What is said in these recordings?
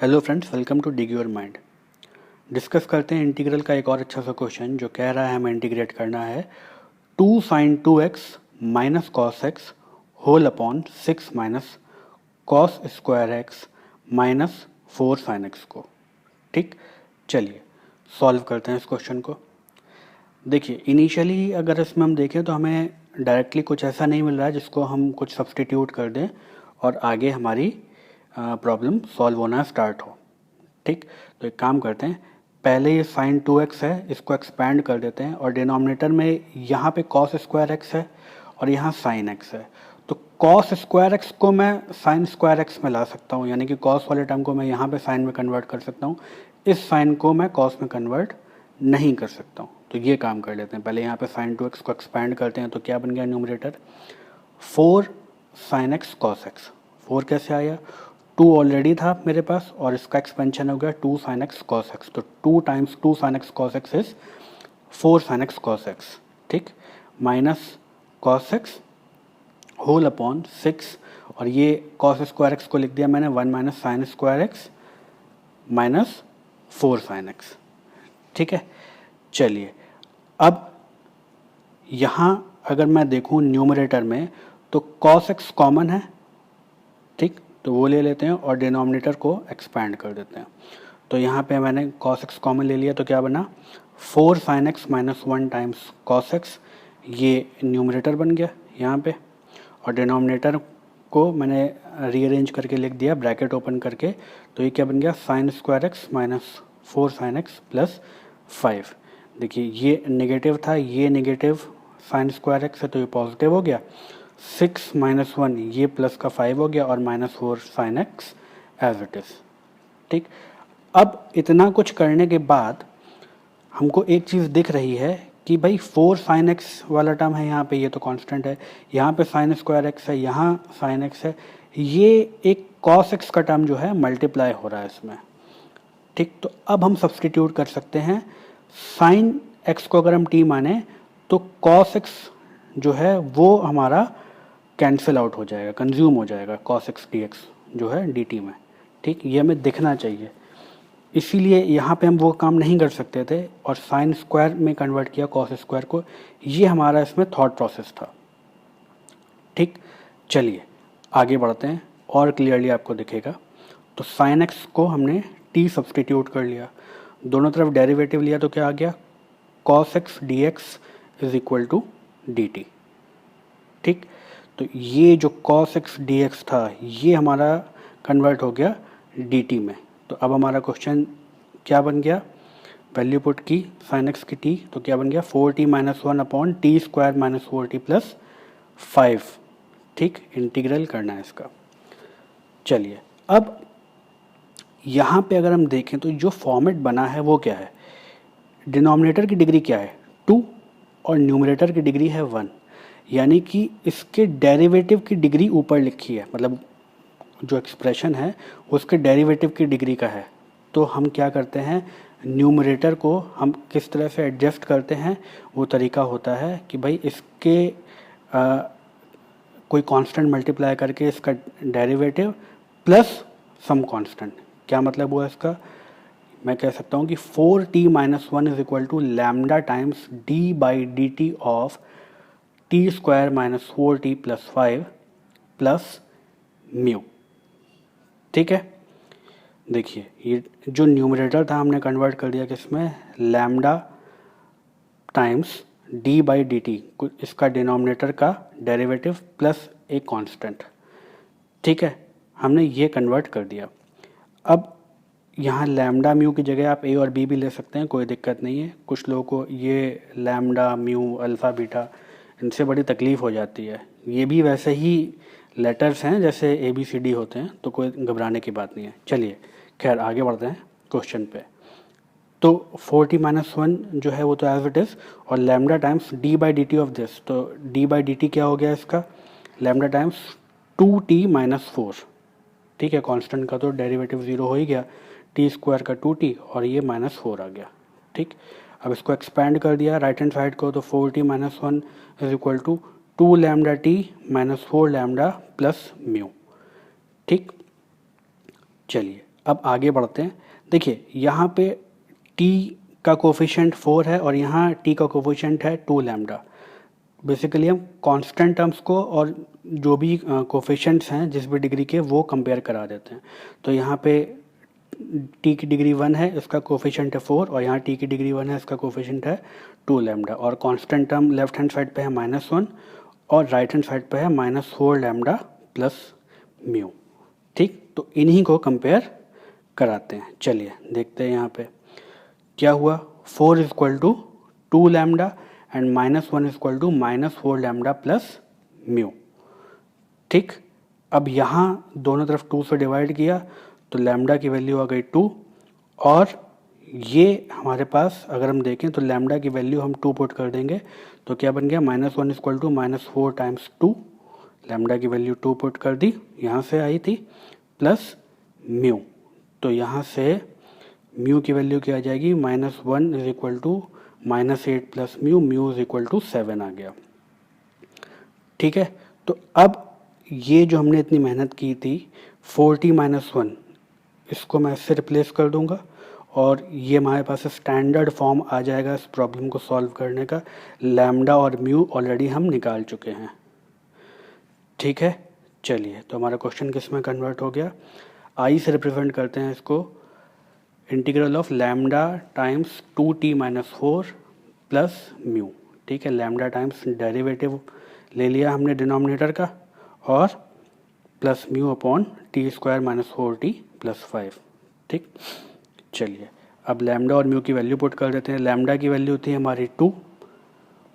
Hello friends, welcome to dig your mind. Discuss करते हैं integral का एक और अच्छा सा क्वेश्चन जो कह रहा है हमें इंटीग्रेट करना है 2 sin 2x minus cos x whole upon 6 minus cos square x minus 4 sin x को। ठीक, चलिए सॉल्व करते हैं इस क्वेश्चन को। देखिए, इनिशियली अगर इसमें हम देखें तो हमें डायरेक्टली कुछ ऐसा नहीं मिल रहा है जिसको हम कुछ सब्सटीट्यूट कर दें और आगे हमारी प्रॉब्लम सॉल्व होना स्टार्ट हो। ठीक, तो एक काम करते हैं, पहले ये साइन 2x है, इसको एक्सपैंड कर देते हैं और डिनोमिनेटर में यहाँ पे कॉस स्क्वायर एक्स है और यहाँ साइन एक्स है। तो कॉस स्क्वायर एक्स को मैं साइन स्क्वायर एक्स में ला सकता हूँ, यानी कि कॉस वाले टर्म को मैं यहाँ पे साइन में कन्वर्ट कर सकता हूँ, इस साइन को मैं कॉस में कन्वर्ट नहीं कर सकता हूँ। तो ये काम कर लेते हैं, पहले यहाँ पे साइन 2x को एक्सपैंड करते हैं। तो क्या बन गया numerator 4 sin x cos x। 4 कैसे आया, 2 ऑलरेडी था मेरे पास और इसका एक्सपेंशन हो गया 2 sin x cos x। तो 2 times 2 sin x cos x is 4 sin x cos x। ठीक, minus cos x whole upon 6 और ये cos स्क्वायर x को लिख दिया मैंने 1 minus sine square x minus 4 sin x। ठीक है, चलिए अब यहाँ अगर मैं देखूँ न्यूमरेटर में तो cos x कॉमन है। ठीक, तो वो ले लेते हैं और डिनोमिनेटर को एक्सपैंड कर देते हैं। तो यहाँ पे मैंने cos x कॉमन ले लिया तो क्या बना 4 sin x minus 1 times cos x, ये न्यूमरेटर बन गया यहाँ पे। और डिनोमिनेटर को मैंने रीअरेंज करके लिख दिया ब्रैकेट ओपन करके। तो ये क्या बन गया sine square x minus 4 sin x plus 5। देखिए ये नेगेटिव था, ये नेगेटिव साइन स्क्वायर एक्स है तो ये पॉजिटिव हो गया। 6 माइनस 1 ये प्लस का 5 हो गया और minus 4 sine x as it is. ठीक, अब इतना कुछ करने के बाद हमको एक चीज़ दिख रही है कि भाई 4 साइन एक्स वाला टर्म है यहाँ पे, ये तो कांस्टेंट है, यहाँ पे साइन स्क्वायर एक्स है, यहाँ साइन एक्स है, ये एक कॉस एक्स का टर्म जो है मल्टीप्लाई हो रहा है इसमें। ठीक, तो अब हम सब्सटीट्यूट कर सकते हैं, साइन एक्स को अगर हम टी माने तो कॉस एक्स जो है वो हमारा कैंसिल आउट हो जाएगा, कंज्यूम हो जाएगा कॉस एक्स डी एक्स जो है डी टी में। ठीक, ये हमें दिखना चाहिए, इसीलिए यहाँ पे हम वो काम नहीं कर सकते थे और साइन स्क्वायर में कन्वर्ट किया कॉस स्क्वायर को। ये हमारा इसमें थॉट प्रोसेस था। ठीक, चलिए आगे बढ़ते हैं और क्लियरली आपको दिखेगा। तो साइन एक्स को हमने टी सब्सटीट्यूट कर लिया, दोनों तरफ डेरिवेटिव लिया तो क्या आ गया cos x d x is equal to d t. ठीक, तो ये जो cos x dx था ये हमारा कन्वर्ट हो गया dt में। तो अब हमारा क्वेश्चन क्या बन गया, वैल्यू पुट की sin x की t, तो क्या बन गया 4t minus 1 upon T square minus 4t plus 5। ठीक, इंटीग्रल करना है इसका। चलिए अब यहाँ पे अगर हम देखें तो जो फॉर्मेट बना है वो क्या है, डिनोमिनेटर की डिग्री क्या है 2 और न्यूमरेटर की डिग्री है 1, यानी कि इसके डेरिवेटिव की डिग्री ऊपर लिखी है, मतलब जो एक्सप्रेशन है उसके डेरिवेटिव की डिग्री का है। तो हम क्या करते हैं, न्यूमरेटर को हम किस तरह से एडजस्ट करते हैं, वो तरीका होता है कि भाई इसके कोई कांस्टेंट मल्टीप्लाई करके इसका डेरिवेटिव प्लस सम कांस्टेंट। क्या मतलब हुआ इसका, मैं कह सकता हूँ कि 4t minus 1 is equal to lambda times d by d t of t square minus 4t plus 5 plus mu. ठीक है, देखिए ये जो न्यूमरेटर था हमने कन्वर्ट कर दिया किसमें, lambda times d by d T, इसका डिनोमिनेटर का डेरिवेटिव प्लस एक कांस्टेंट। ठीक है, हमने ये कन्वर्ट कर दिया। अब यहाँ लैम्डा म्यू की जगह आप ए और बी भी ले सकते हैं, कोई दिक्कत नहीं है। कुछ लोगों को ये लैम्डा म्यू अल्फ़ा बीटा इनसे बड़ी तकलीफ़ हो जाती है, ये भी वैसे ही लेटर्स हैं जैसे ए बी सी डी होते हैं, तो कोई घबराने की बात नहीं है। चलिए खैर आगे बढ़ते हैं क्वेश्चन पे। तो 4t माइनस 1 जो है वो तो एज इट इज़, और lambda times d by d t of this, तो डी बाई डी टी क्या हो गया इसका, लैम्डा टाइम्स 2t माइनस 4। ठीक है, कांस्टेंट का तो डेरिवेटिव 0 हो ही गया, टी स्क्वायर का 2t और ये माइनस 4 आ गया। ठीक, अब इसको एक्सपैंड कर दिया राइट हैंड साइड को, तो 4t minus 1 is equal to 2 lambda t minus 4 lambda plus mu. ठीक, चलिए अब आगे बढ़ते हैं। देखिए यहाँ पे t का कोफिशिएंट 4 है और यहाँ t का कोफिशिएंट है 2 लैम्डा। बेसिकली हम कांस्टेंट टर्म्स को और जो भी कोफिशिएंट्स हैं जिस भी डिग्री के वो कंपेयर करा देते हैं। तो यहाँ पे t की डिग्री 1 है, इसका कोफिशिएंट है 4, और यहाँ t की डिग्री 1 है, इसका कोफिशिएंट है 2 लैम्डा, और constant term left hand side पे है -1 और राइट हैंड साइड पे है -4 लैम्डा प्लस म्यू। ठीक, तो इन्हीं को कंपेयर कराते हैं। चलिए देखते हैं यहाँ पे क्या हुआ। 4 is equal to 2 lambda and -1 is equal to -4 lambda plus mu. ठीक, अब यहाँ दोनों तरफ 2 से डिवाइड किया तो लैम्डा की वैल्यू आ गई 2, और ये हमारे पास अगर हम देखें तो लैम्डा की वैल्यू हम 2 पुट कर देंगे तो क्या बन गया, -1 इक्वल टू -4 टाइम्स 2, लैम्डा की वैल्यू 2 पुट कर दी, यहाँ से आई थी, प्लस म्यू। तो यहाँ से म्यू की वैल्यू क्या आ जाएगी, -1 is equal to -8 plus mu, mu is equal to 7 आ गया। ठीक है, तो अब ये जो हमने इतनी मेहनत की थी 4t - 1, इसको मैं इससे रिप्लेस कर दूंगा और ये हमारे पास स्टैंडर्ड फॉर्म आ जाएगा इस प्रॉब्लम को सॉल्व करने का। लैम्डा और म्यू ऑलरेडी हम निकाल चुके हैं। ठीक है, चलिए तो हमारा क्वेश्चन किस में कन्वर्ट हो गया, आई से रिप्रेजेंट करते हैं इसको, integral of lambda times 2t - 4 plus mu. ठीक है, लैम्डा टाइम्स डेरिवेटिव ले लिया हमने डिनोमिनेटर का, और plus mu upon t² - 4t plus 5। ठीक, चलिए अब लैम्डा और म्यू की वैल्यू पुट कर देते हैं। लैम्डा की वैल्यू थी हमारी 2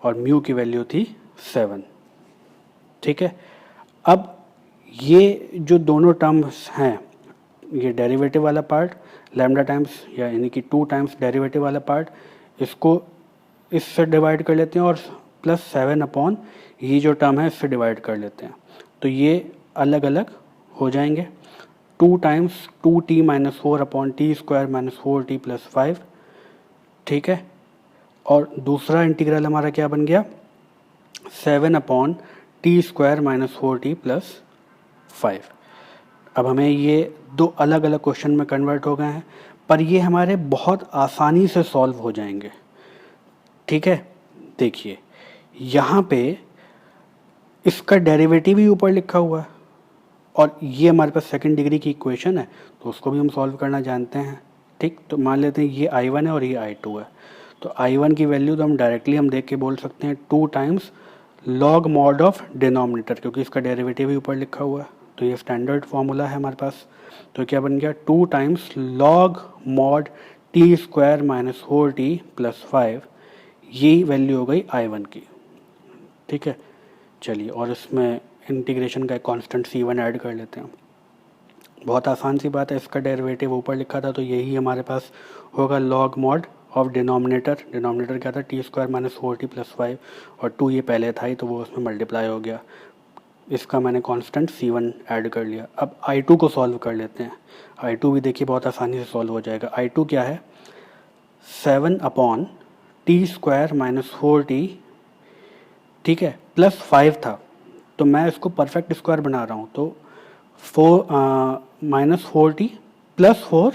और म्यू की वैल्यू थी 7। ठीक है, अब ये जो दोनों टर्म्स हैं, ये डेरिवेटिव वाला पार्ट लैम्डा टाइम्स यानी कि 2 टाइम्स डेरिवेटिव वाला पार्ट, इसको इससे डिवाइड कर लेते हैं और प्लस 7 अपॉन ये जो टर्म है इससे डिवाइड कर लेते हैं, तो ये अलग अलग हो जाएंगे। 2 times 2t - 4 upon t² - 4t plus 5। ठीक है, और दूसरा इंटीग्रल हमारा क्या बन गया, 7 अपॉन t² - 4t प्लस 5। अब हमें ये दो अलग अलग क्वेश्चन में कन्वर्ट हो गए हैं, पर ये हमारे बहुत आसानी से सॉल्व हो जाएंगे। ठीक है, देखिए यहाँ पे इसका डेरिवेटिव ही ऊपर लिखा हुआ है और ये हमारे पास सेकंड डिग्री की इक्वेशन है, तो उसको भी हम सॉल्व करना जानते हैं। ठीक, तो मान लेते हैं ये I1 है और ये I2 है, तो I1 की वैल्यू तो हम डायरेक्टली हम देख के बोल सकते हैं 2 times log mod of denominator, क्योंकि इसका डेरिवेटिव ही ऊपर लिखा हुआ है, तो ये स्टैंडर्ड फार्मूला है हमारे पास। तो क्या बन गया, 2 times log mod t² - 4t plus 5, ये वैल्यू हो गई I1 की। ठीक है, चलिए और इसमें इंटीग्रेशन का एक कांस्टेंट C1 ऐड कर लेते हैं। बहुत आसान सी बात है, इसका डेरिवेटिव ऊपर लिखा था तो यही हमारे पास होगा log mod of denominator. Denominator क्या था, t² - 4t प्लस 5, और 2 ये पहले था ही तो वो उसमें मल्टीप्लाई हो गया। इसका मैंने कांस्टेंट C1 ऐड कर लिया। अब I2 को सॉल्व कर लेते हैं। I2 भी देखिए बहुत आसानी से सॉल्व हो जाएगा। I2 क्या है, 7 अपॉन t² - 4t, ठीक है, प्लस 5 था, तो मैं इसको परफेक्ट स्क्वायर बना रहा हूँ, तो -4t प्लस 4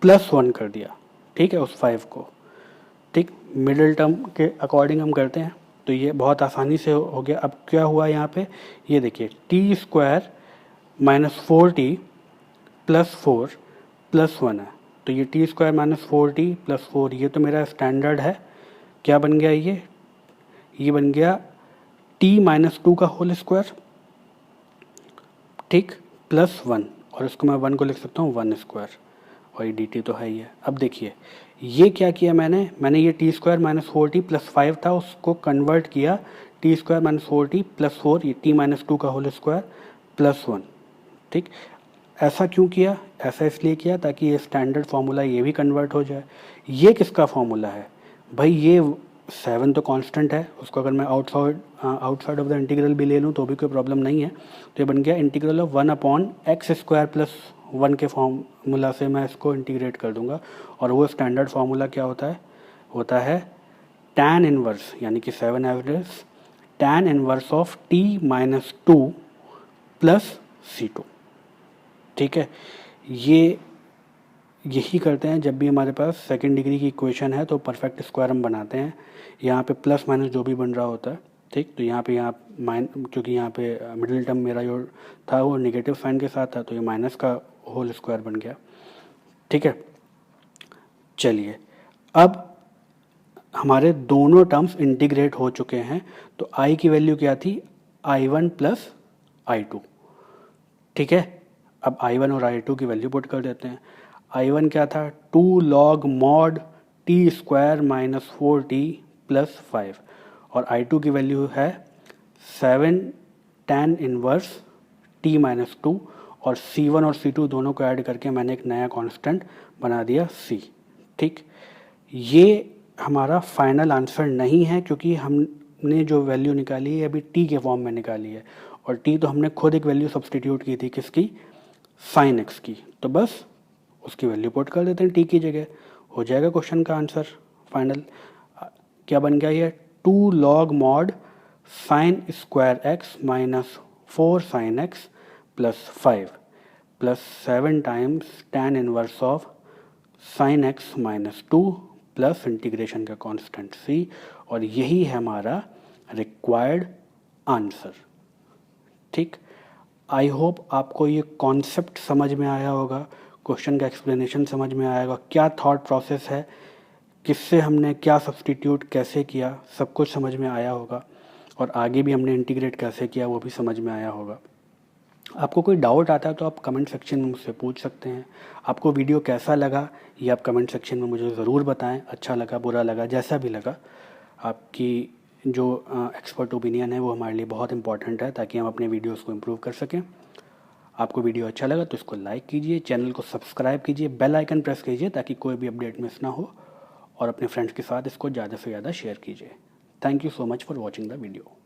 प्लस 1 कर दिया। ठीक है, उस 5 को। ठीक, मिडिल टर्म के अकॉर्डिंग हम करते हैं, तो ये बहुत आसानी से हो गया। अब क्या हुआ यहाँ पे, ये देखिए t² - 4t प्लस 4 प्लस 1 है, तो ये t² - 4t प्लस 4 ये तो मेरा स्टैंडर्ड है। क्या बन गया ये बन गया t - 2 का होल स्क्वायर, ठीक, प्लस 1, और इसको मैं 1 को लिख सकता हूँ 1 स्क्वायर, और ये dt तो है ही है। अब देखिए ये क्या किया मैंने ये t² - 4t प्लस 5 था, उसको कन्वर्ट किया t² - 4t प्लस 4, ये t - 2 का होल स्क्वायर प्लस 1। ठीक, ऐसा क्यों किया, ऐसा इसलिए किया ताकि ये स्टैंडर्ड फार्मूला ये भी कन्वर्ट हो जाए। ये किसका फार्मूला है भाई, ये 7 तो कांस्टेंट है, उसको अगर मैं आउटसाइड ऑफ द इंटीग्रल भी ले लूँ तो भी कोई प्रॉब्लम नहीं है। तो ये बन गया integral of 1 upon x² plus 1 के फार्मूला से मैं इसको इंटीग्रेट कर दूंगा, और वो स्टैंडर्ड फार्मूला क्या होता है tan इनवर्स, यानी कि 7 average tan inverse of t - 2 plus C2। ठीक है, ये यही करते हैं जब भी हमारे पास सेकंड डिग्री की इक्वेशन है, तो परफेक्ट स्क्वायर हम बनाते हैं। यहाँ पे प्लस माइनस जो भी बन रहा होता है, ठीक, तो यहाँ पे क्योंकि यहाँ पे मिडिल टर्म मेरा जो था वो नेगेटिव साइन के साथ था, तो ये माइनस का होल स्क्वायर बन गया। ठीक है, चलिए अब हमारे दोनों टर्म्स इंटीग्रेट हो चुके हैं। तो आई की वैल्यू क्या थी, I1 प्लस I2। ठीक है, अब I1 और I2 की वैल्यू पुट कर देते हैं। I1 क्या था, 2 log mod t square minus 4t plus 5, और I2 की वैल्यू है 7 tan इनवर्स t माइनस 2, और C1 और C2 दोनों को ऐड करके मैंने एक नया कांस्टेंट बना दिया C। ठीक, ये हमारा फाइनल आंसर नहीं है, क्योंकि हमने जो वैल्यू निकाली है अभी t के फॉर्म में निकाली है, और t तो हमने खुद एक वैल्यू सब्सटीट्यूट की थी, किसकी, साइन एक्स की। तो बस उसकी वैल्यू पुट कर देते हैं t की जगह, हो जाएगा क्वेश्चन का आंसर फाइनल। क्या बन गया ये, 2 log mod sine square x minus 4 sine x plus 5 plus 7 times tan inverse of sine x minus 2 plus integration का कांस्टेंट c, और यही है हमारा रिक्वायर्ड आंसर। ठीक, आई होप आपको ये कॉन्सेप्ट समझ में आया होगा, क्वेश्चन का एक्सप्लेनेशन समझ में आया होगा, क्या थॉट प्रोसेस है, किससे हमने क्या सब्सटीट्यूट कैसे किया, सब कुछ समझ में आया होगा, और आगे भी हमने इंटीग्रेट कैसे किया वो भी समझ में आया होगा। आपको कोई डाउट आता है तो आप कमेंट सेक्शन में मुझसे पूछ सकते हैं। आपको वीडियो कैसा लगा ये आप कमेंट सेक्शन में मुझे ज़रूर बताएं, अच्छा लगा, बुरा लगा, जैसा भी लगा। आपकी जो एक्सपर्ट ओपिनियन है वो हमारे लिए बहुत इंपॉर्टेंट है, ताकि हम अपने वीडियोस को इम्प्रूव कर सकें। आपको वीडियो अच्छा लगा तो इसको लाइक कीजिए, चैनल को सब्सक्राइब कीजिए, बेल आइकन प्रेस कीजिए ताकि कोई भी अपडेट मिस ना हो, और अपने फ्रेंड्स के साथ इसको ज़्यादा से ज़्यादा शेयर कीजिए। Thank you so much for watching the video.